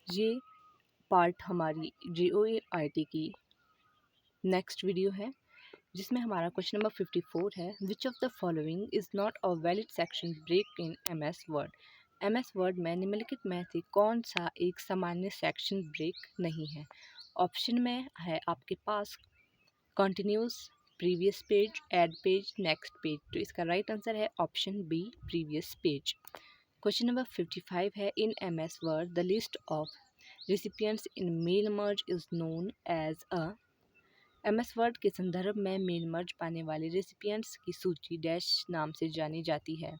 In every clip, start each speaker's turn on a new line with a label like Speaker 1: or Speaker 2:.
Speaker 1: ये पार्ट हमारी JOAIT की नेक्स्ट वीडियो है, जिसमें हमारा क्वेश्चन नंबर 54 है। Which of the following is not a valid section break in MS word. MS word में निम्नलिखित में से कौन सा एक सामान्य सेक्शन ब्रेक नहीं है। ऑप्शन में है आपके पास continuous, previous page, add page, next page. तो इसका राइट आंसर है option B, previous page. Question number 55 है। In MS Word the list of recipients in mail merge is known as a। MS Word के संदर्भ में mail merge पाने वाले recipients की सूची डैश नाम से जानी जाती है।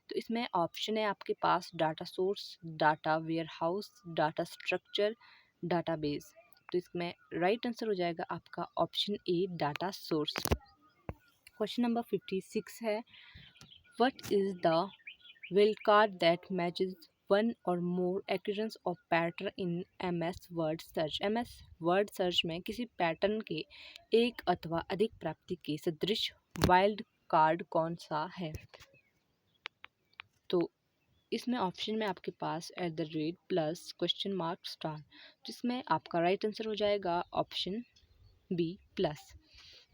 Speaker 1: तो इसमें ऑप्शन है आपके पास data source, data warehouse, data structure, database. तो इसमें राइट आंसर हो जाएगा आपका option A, data source. Question number 56 है। What is the wildcard that matches one or more occurrence of pattern in MS word search। MS word search में किसी pattern के एक अथवा अधिक प्राप्ति के सदृश वाइल्ड कार्ड कौन सा है। तो इसमें ऑप्शन में आपके पास @ प्लस क्वेश्चन मार्क स्टार। तो इसमें आपका राइट आंसर हो जाएगा option B, plus.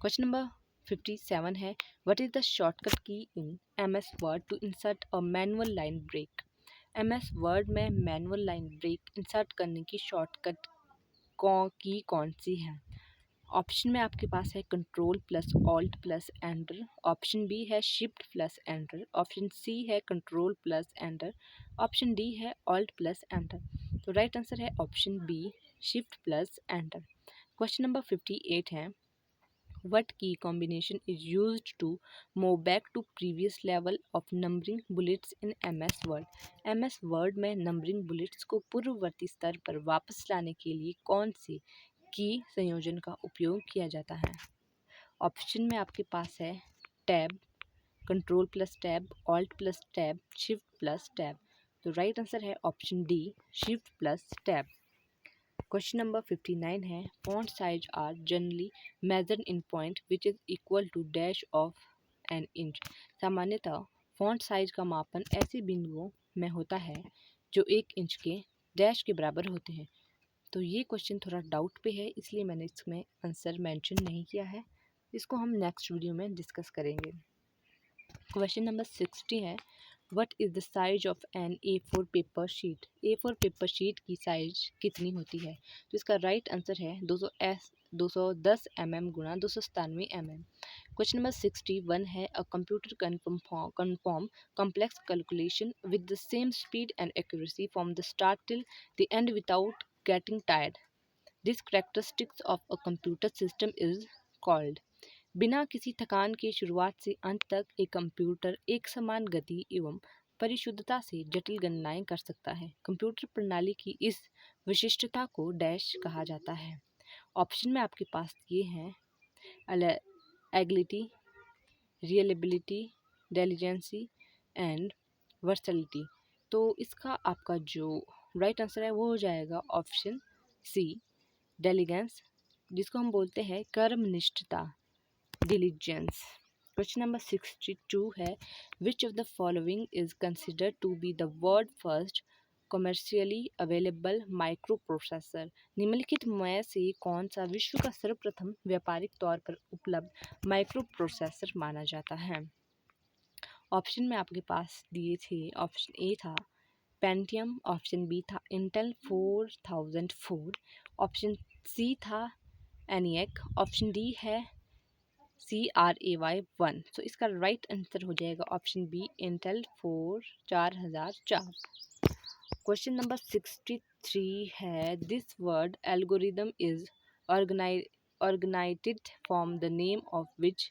Speaker 1: Question number 57 है। What is the shortcut key in MS word to insert a manual line break. MS word में मैनुअल लाइन ब्रेक इंसर्ट करने की shortcut कौन सी है। ऑप्शन में आपके पास है control plus alt plus enter. Option B है shift plus enter. Option C है control plus enter. Option D है ऑल्ट प्लस एंटर। तो राइट आंसर है option B, shift plus enter. Question number 58 है। What key combination is used to move back to previous level of numbering bullets in MS Word। MS Word में numbering bullets को पूर्ववर्ती स्तर पर वापस लाने के लिए कौन से की संयोजन का उपयोग किया जाता है। ऑप्शन में आपके पास है tab, control plus tab, alt plus tab, shift plus tab. तो राइट आंसर है option D, shift plus tab. Question number 59 है। Font size are generally measured in point which is equal to dash of an inch. सामान्यतः font size का मापन ऐसे बिंदुओं में होता है जो 1 इंच के डैश के बराबर होते हैं। तो ये क्वेश्चन थोड़ा डाउट पे है, इसलिए मैंने इसमें आंसर मेंशन नहीं किया है। इसको हम नेक्स्ट वीडियो में डिस्कस करेंगे। क्वेश्चन नंबर 60 है। What is the size of an A4 paper sheet. A4 paper sheet की साइज कितनी होती है। तो इसका राइट आंसर है 210 mm गुणा 297 mm। क्वेश्चन नंबर 61 है। A computer confirm complex calculation with the same speed and accuracy from the start till the end without getting tired. This characteristics of a computer system is called. बिना किसी थकान के शुरुआत से अंत तक एक कंप्यूटर एक समान गति एवं परिशुद्धता से जटिल गणनाएं कर सकता है। कंप्यूटर प्रणाली की इस विशिष्टता को डैश कहा जाता है। ऑप्शन में आपके पास ये हैं एगिलिटी, रियलेबिलिटी, डेलिजेंसी एंड वर्सैलिटी। तो इसका आपका जो राइट आंसर है वो हो जाएगा ऑप्शन सी, डेलिगेंस, जिसको हम बोलते हैं कर्मनिष्ठता, diligence। क्वेश्चन नंबर 62 है। Which of the following is considered to be the world first commercially available microprocessor. निम्नलिखित में से कौन सा विश्व का सर्वप्रथम व्यापारिक तौर पर उपलब्ध माइक्रो प्रोसेसर माना जाता है। ऑप्शन में आपके पास दिए थे। ऑप्शन ए था पेंटियम, ऑप्शन बी था इंटेल 4004, ऑप्शन सी था एनियक, ऑप्शन डी है CRAY1। तो इसका राइट आंसर हो जाएगा option B, Intel 4004। Question number 63 है। This word algorithm is organised from the name of which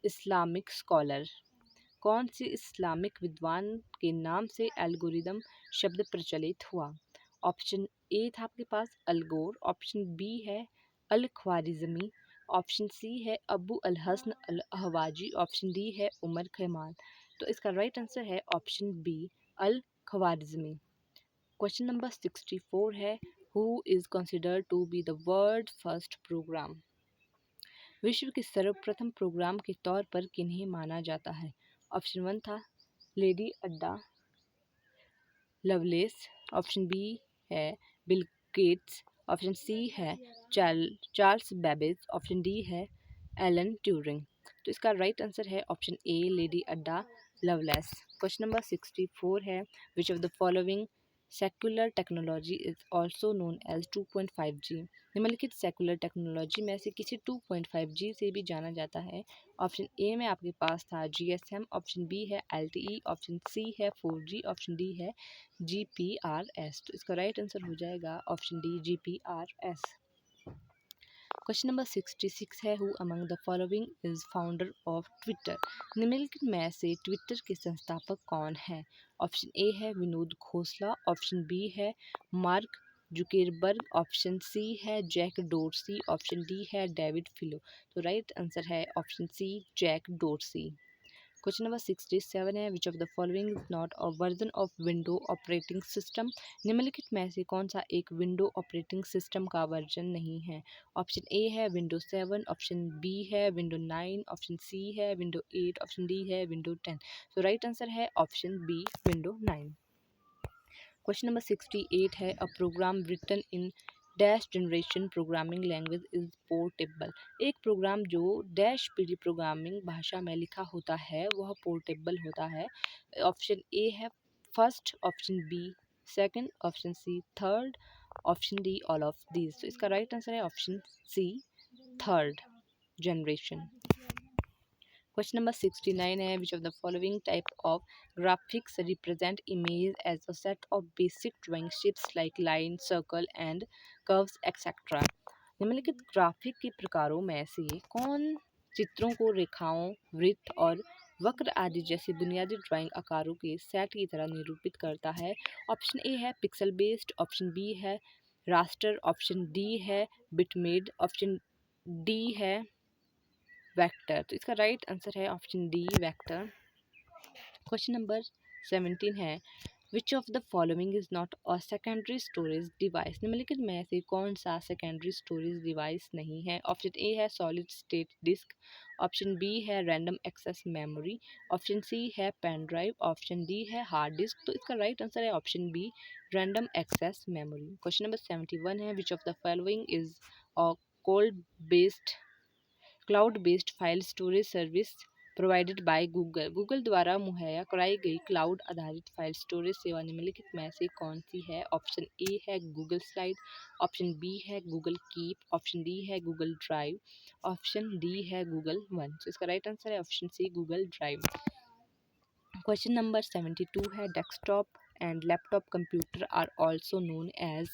Speaker 1: Islamic scholar. कौन से इस्लामिक विद्वान के नाम से एल्गोरिदम शब्द प्रचलित हुआ। ऑप्शन ए था आपके पास अलगोर, ऑप्शन बी है अल ख्वारिज़मी, ऑप्शन सी है Abu al Hasan al Ahwazi, option D है उमर खैमान। तो इसका राइट आंसर है option B, al Khwarizmi. Question number 64 है। Who is considered to be the world first program. विश्व के सर्वप्रथम प्रोग्राम के तौर पर किन्हें माना जाता है। ऑप्शन 1 था lady Ada Lovelace, option B है बिल गेट्स, ऑप्शन सी है चार्ल्स बेबेज, ऑप्शन डी है एलन ट्यूरिंग। तो इसका राइट आंसर है option A lady Ada Lovelace. Question number 64 है which of the following cellular technology is also known as 2.5G। निम्नलिखित secular technology में से किसी 2.5G से भी जाना जाता है। ऑप्शन ए में आपके पास था GSM, ऑप्शन बी है LTE, ऑप्शन सी है 4G, ऑप्शन डी है GPRS। तो इसका राइट आंसर हो जाएगा option D GPRS। Question number 66 है who among the following is founder of Twitter. निम्नलिखित में से ट्विटर के संस्थापक कौन है। ऑप्शन ए है विनोद खोसला, ऑप्शन बी है मार्क जुकेरबर्ग, ऑप्शन सी है जैक डोर्सी, ऑप्शन डी है डेविड फिलो। तो राइट आंसर है option C Jack Dorsey. Question number 67 है which of the following is not a version of window operating system. निम्नलिखित में से कौन सा एक विंडो ऑपरेटिंग सिस्टम का वर्जन नहीं है। ऑप्शन ए है विंडो 7, ऑप्शन बी है विंडो 9, ऑप्शन सी है विंडो 8, ऑप्शन डी है विंडो 10। तो राइट आंसर है option B window 9। Question number 68 है a program written in dash generation programming language is portable. एक प्रोग्राम जो डैश पीडी प्रोग्रामिंग भाषा में लिखा होता है वह पोर्टेबल होता है। ऑप्शन ए है first, option B second, option C third, option D all of these. तो इसका राइट आंसर है option C third generation. Question number 69 है which of the following type of graphics represent image as a set of basic drawing shapes like line, circle and curves etcetera. निम्नलिखित graphic के प्रकारों में से कौन चित्रों को रेखाओं, वृत्त और वक्र आदि जैसे बुनियादी ड्राइंग आकारों के सेट की तरह निरूपित करता है। ऑप्शन ए है पिक्सल बेस्ड, ऑप्शन बी है रास्टर, ऑप्शन डी है बिटमेड, ऑप्शन डी है वेक्टर। तो इसका राइट आंसर है option D vector. Question number 17 है which of the following is not a secondary storage device. निम्नलिखित में से कौन सा सेकेंडरी स्टोरेज डिवाइस नहीं है। ऑप्शन ए है solid state disk, option B है random access memory, option C है पेन ड्राइव, ऑप्शन डी है हार्ड डिस्क। तो इसका राइट आंसर है option B random access memory. Question number 71 है which of the following is a cloud based file storage service provided by Google. Google द्वारा मुहैया कराई गई क्लाउड आधारित फाइल स्टोरेज सेवा निम्नलिखित में से कौन सी है। ऑप्शन ए है गूगल स्लाइड, ऑप्शन बी है गूगल कीप, ऑप्शन डी है गूगल ड्राइव, ऑप्शन डी है गूगल वन। तो इसका राइट आंसर है option C Google Drive. Question number 72 है desktop and laptop computer are also known as.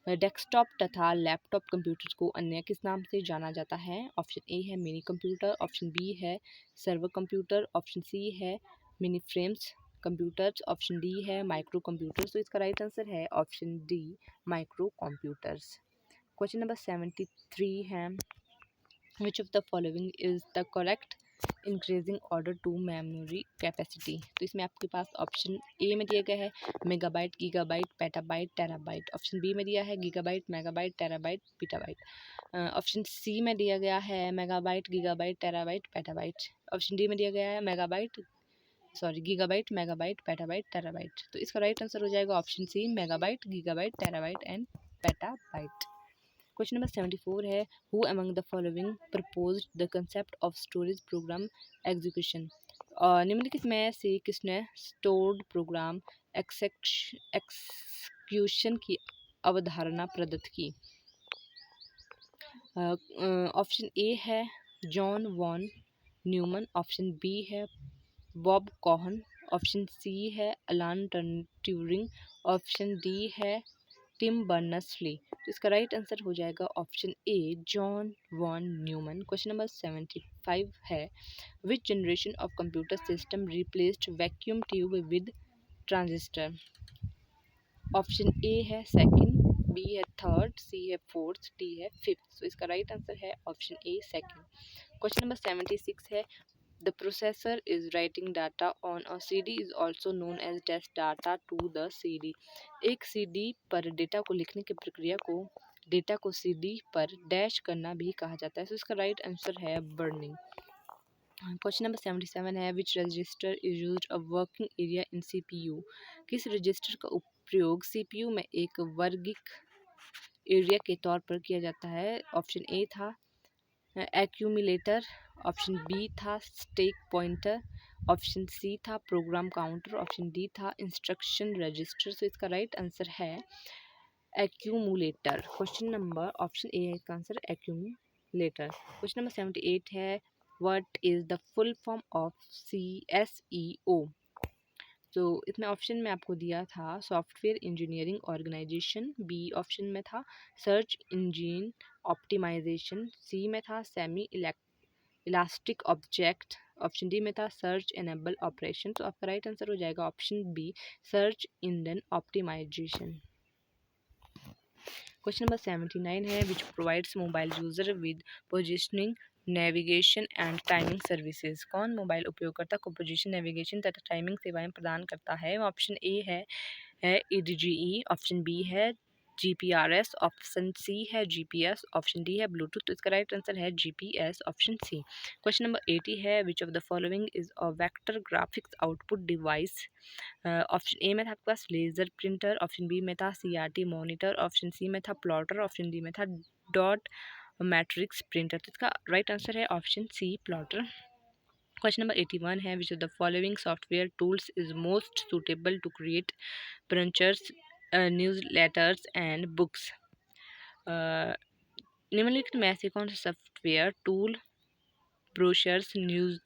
Speaker 1: Desktop तथा laptop computers को अन्य किस नाम से जाना जाता है। ऑप्शन ए है मिनी कंप्यूटर, ऑप्शन बी है सर्वर कंप्यूटर, ऑप्शन सी है mini frames computers, option D है माइक्रो कंप्यूटर्स। तो इसका राइट आंसर है option D micro computers. Question number 73 है which of the following is the correct increasing order to memory capacity. तो इसमें आपके पास option A में दिया गया है megabyte, gigabyte, petabyte, terabyte, option B में दिया है gigabyte, megabyte, terabyte, petabyte, option C में दिया गया है megabyte, gigabyte, terabyte, petabyte, option D में दिया गया है गीगाबाइट, मेगाबाइट, पेटाबाइट, टेराबाइट। तो इसका राइट आंसर हो जाएगा option C megabyte, gigabyte, terabyte and petabyte. Question number 74 है who among the following proposed the concept of storage program execution. निम्नलिखित में से किसने स्टोर्ड प्रोग्राम एक्सक्यूशन की अवधारणा प्रदत्त की। ऑप्शन ए है John von Neumann, option B है बॉब कॉहन, ऑप्शन सी है अलान ट्यूरिंग, ऑप्शन डी है टिम बर्नर्स-ली। तो इसका राइट आंसर हो जाएगा option A John von Neumann. Question number 75 है which generation of computer system replaced vacuum tube with transistor. Option A है second, B है third, C है fourth, D है फिफ्थ। तो इसका राइट आंसर है option A second. Question number 76 है The processor is writing data on a CD is also known as dash data to the CD। एक CD पर data को लिखने की प्रक्रिया को डेटा को CD पर डैश करना भी कहा जाता है। तो इसका राइट आंसर है बर्निंग। क्वेश्चन नंबर 77 है which register is used a working area in CPU। किस रजिस्टर का प्रयोग सीपीयू में एक वर्गिक एरिया के तौर पर किया जाता है? ऑप्शन ए था एक्यूमुलेटर, ऑप्शन बी था स्टैक पॉइंटर, ऑप्शन सी था प्रोग्राम काउंटर, ऑप्शन डी था इंस्ट्रक्शन रजिस्टर। तो इसका राइट आंसर है accumulator. Question number option A है इसका आंसर एक्यूमुलेटर। क्वेश्चन नंबर 78 है what is the full form of CSEO? तो इसमें ऑप्शन में आपको दिया था software engineering organisation, B option में था सर्च इंजन ऑप्टिमाइजेशन, सी में था semi elastic object, option D में था सर्च एनेबल ऑपरेशन। तो आपका राइट आंसर हो जाएगा option B search engine optimisation. Question number 79 है which provides mobile user with positioning navigation and timing services? कौन मोबाइल उपयोगकर्ता को पोजीशन नेविगेशन तथा टाइमिंग सेवाएं प्रदान करता है? ऑप्शन ए है EDGE, ऑप्शन बी है GPRS, ऑप्शन सी है GPS, ऑप्शन डी है ब्लूटूथ। तो इसका राइट आंसर है GPS, option C. Question number 80 है which of the following is a vector graphics output device? Option A में था आपके पास लेज़र प्रिंटर, ऑप्शन बी में था CRT मॉनिटर, ऑप्शन सी में था प्लॉटर, ऑप्शन डी में था डॉट मैट्रिक्स प्रिंटर। तो इसका राइट आंसर है option C plotter. Question number 81 है which of the following software tools is most suitable to create brochures news letters and books? निम्नलिखित में से कौन सा software tool brochures news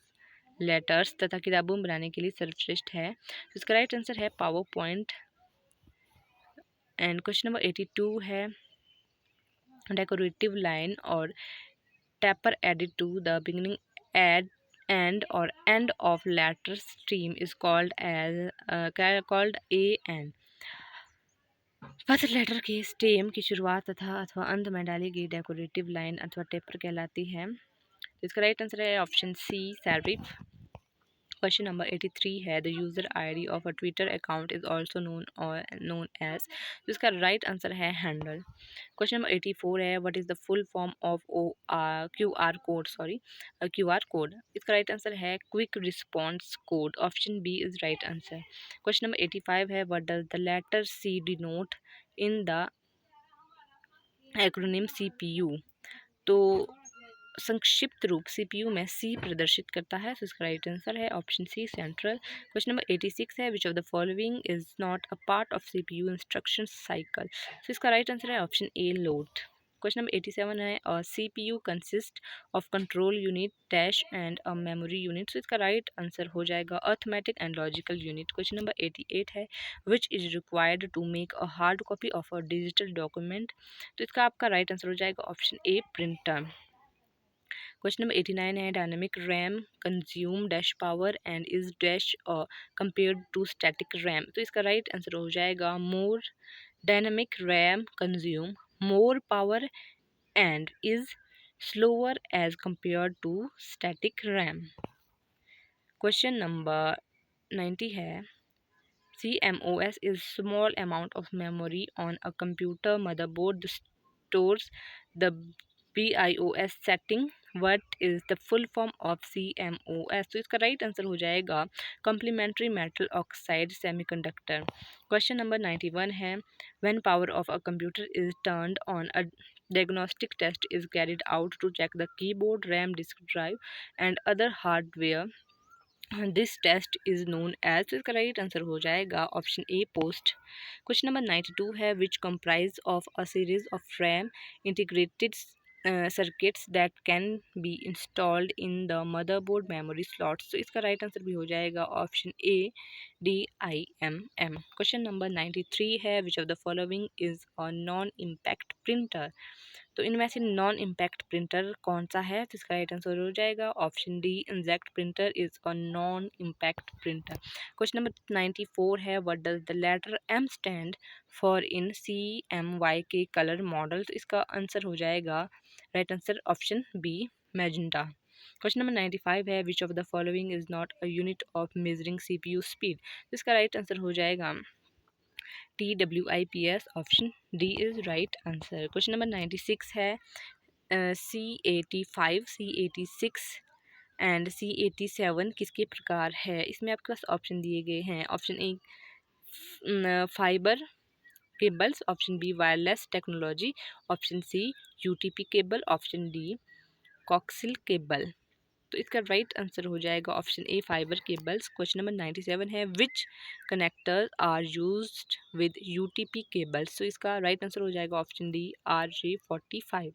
Speaker 1: letters तथा किताबों बनाने के लिए सर्वश्रेष्ठ है? तो इसका राइट आंसर है PowerPoint. And question number 82 है decorative line or taper added to the beginning and or end of letter stream is called a an. First letter के स्टेम की शुरुआत तथा अथवा अंत में डाली गई डेकोरेटिव लाइन अथवा टेपर कहलाती है। तो इसका राइट आंसर है option C serif. Question number 83 है the user ID of a Twitter account is also known as. तो इसका राइट आंसर है हैंडल। क्वेश्चन नंबर 84 है what is the full form of QR code? QR code. इसका right answer है quick response code, option B is right answer. Question number 85 है what does the letter C denote in the acronym CPU? तो संक्षिप्त रूप CPU में C प्रदर्शित करता है। तो इसका राइट आंसर है option C central. Question number 86 है which of the following is not a part of CPU instruction cycle? तो इसका राइट आंसर है option A load. Question number 87 है CPU consist of control unit dash and a memory unit. तो इसका right answer हो जाएगा arithmetic and logical unit. Question number 88 है which is required to make a hard copy of a digital document? तो इसका आपका right answer हो जाएगा option A printer. Question number 89 है dynamic RAM consume dash power and is dash compared to static RAM? तो इसका right answer हो जाएगा more. Dynamic RAM consume more power and is slower as compared to static RAM. Question number 90 है CMOS is small amount of memory on a computer motherboard that stores the BIOS setting. What is the full form of CMOS? तो इसका right answer हो जाएगा complementary metal oxide semiconductor। Question number 91 है when power of a computer is turned on a diagnostic test is carried out to check the keyboard, RAM, disk drive and other hardware, this test is known as. इसका right answer हो जाएगा option A POST. Question number 92 है which comprise of a series of RAM integrated circuits that can be installed in the motherboard memory slots? तो इसका right answer भी हो जाएगा option A DIMM। Question number 93 है which of the following is a non impact printer? तो इनमें से non impact printer कौन सा है? तो इसका राइट आंसर हो जाएगा option D inkjet printer is a non impact printer. Question number 94 है what does the letter M stand for in CMY के कलर मॉडल? तो इसका आंसर हो जाएगा right answer option B magenta. Question number 95 है which of the following is not a unit of measuring CPU speed? तो इसका right answer हो जाएगा TWIPS, option D is right answer. Question number 96 है C85, C86 एंड C87 किसके प्रकार है? इसमें आपके पास ऑप्शन दिए गए हैं। Option A fibre, cables, option B wireless technology, option C UTP cable, option D coaxial cable. तो इसका राइट आंसर हो जाएगा option A fibre cables. Question number 97 है which connector are used with UTP cables. तो इसका right answer हो जाएगा option D RJ45।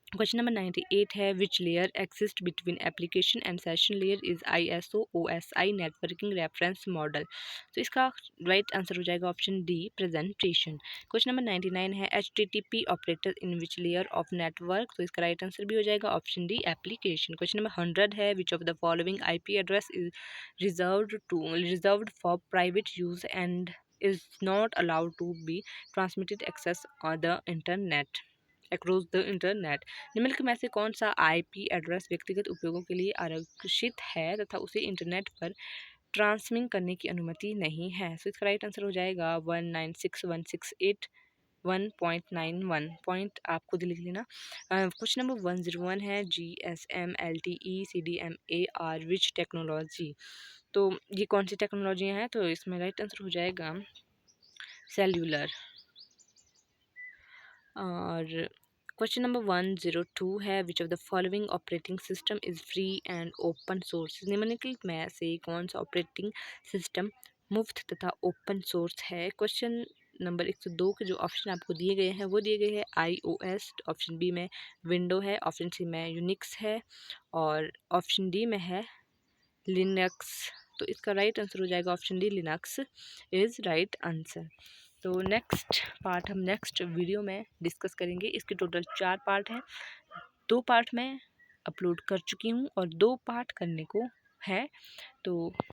Speaker 1: Question number 98 है which layer exist between application and session layer is ISO OSI networking reference model. तो इसका right answer हो जाएगा option D presentation. Question number 99 है HTTP operator in which layer of network. तो इसका right answer भी हो जाएगा option D application. Question number 100 है which of the following IP address is reserved for private use and is not allowed to be transmitted access on the internet across the internet. निम्नलिखित में से कौन सा IP address व्यक्तिगत उपयोगों के लिए आरक्षित है तथा उसे इंटरनेट पर ट्रांसमिट करने की अनुमति नहीं है। सो इसका राइट आंसर हो जाएगा 196.168.1.91 पॉइंट आप खुद लिख लेना। क्वेश्चन नंबर 101 है GSM LTE CDMA are which technology. तो ये कौन सी टेक्नोलॉजियाँ हैं? तो इसमें राइट आंसर हो जाएगा सेल्यूलर। और क्वेश्चन नंबर 102 है which of the following operating system is free and open source. निम्नलिखित में से कौन सा ऑपरेटिंग सिस्टम मुफ्त तथा ओपन सोर्स है? क्वेश्चन नंबर 102 के जो ऑप्शन आपको दिए गए हैं वो दिए गए हैं iOS, ऑप्शन बी में विंडो है, ऑप्शन सी में यूनिक्स है और ऑप्शन डी में है लिनक्स। तो इसका राइट आंसर हो जाएगा option D Linux is right answer. तो नेक्स्ट पार्ट हम नेक्स्ट वीडियो में डिस्कस करेंगे। इसके टोटल 4 पार्ट हैं। 2 पार्ट मैं अपलोड कर चुकी हूँ और 2 पार्ट करने को है। तो